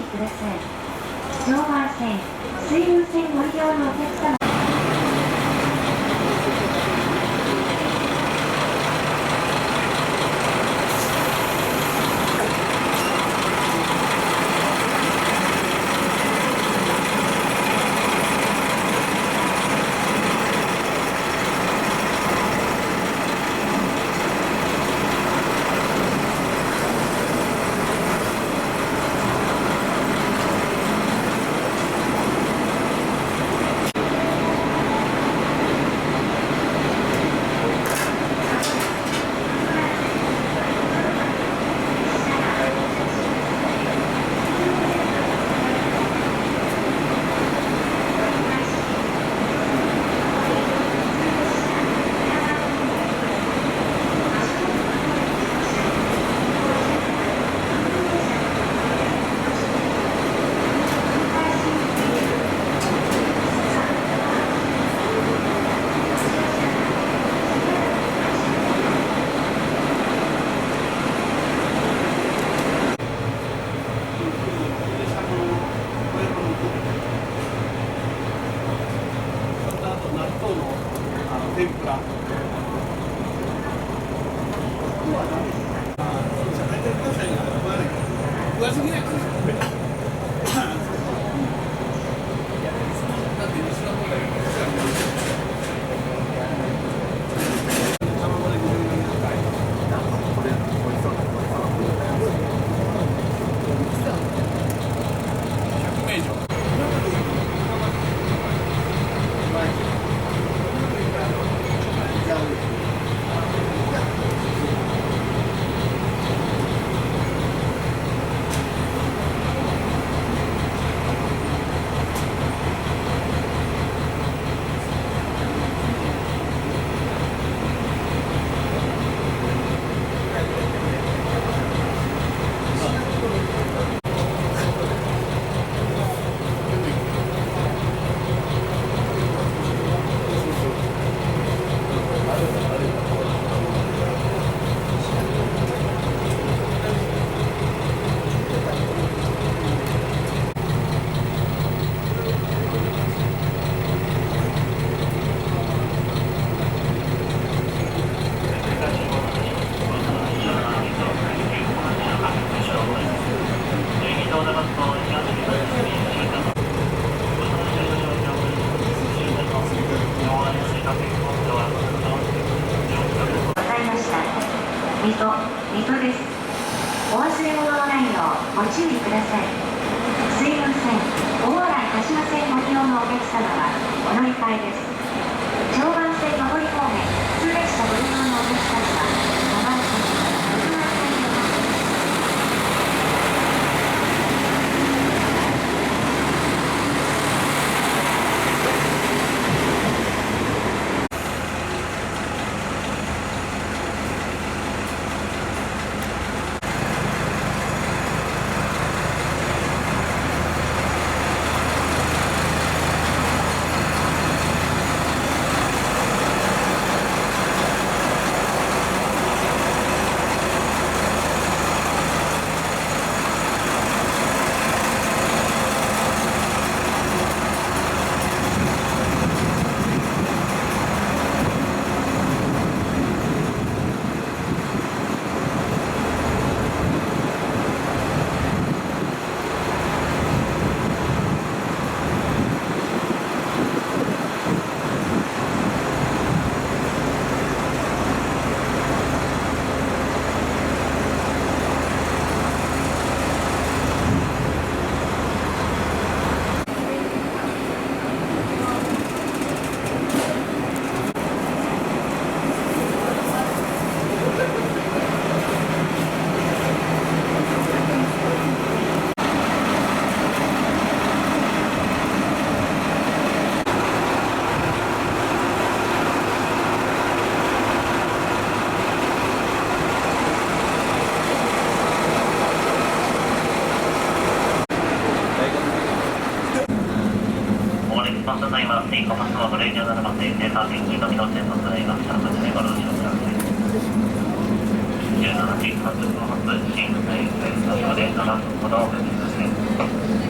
ください。常磐線、水郡線ご利用のお客様。天ぷら。上すぎない。水戸です。お忘れ物のないようご注意ください。水郡線、大洗鹿島線ご利用のお客様はお乗り換えです。常磐線上り方面、普通列車ご利用のお客様は5番線、6番線でお待ちください。ただいま、テイクオフはご来場7番で、3.9の見通しでございます。3分でご了承ください。17時30分発、新大線の場所で7分ほどお待ちください。ます。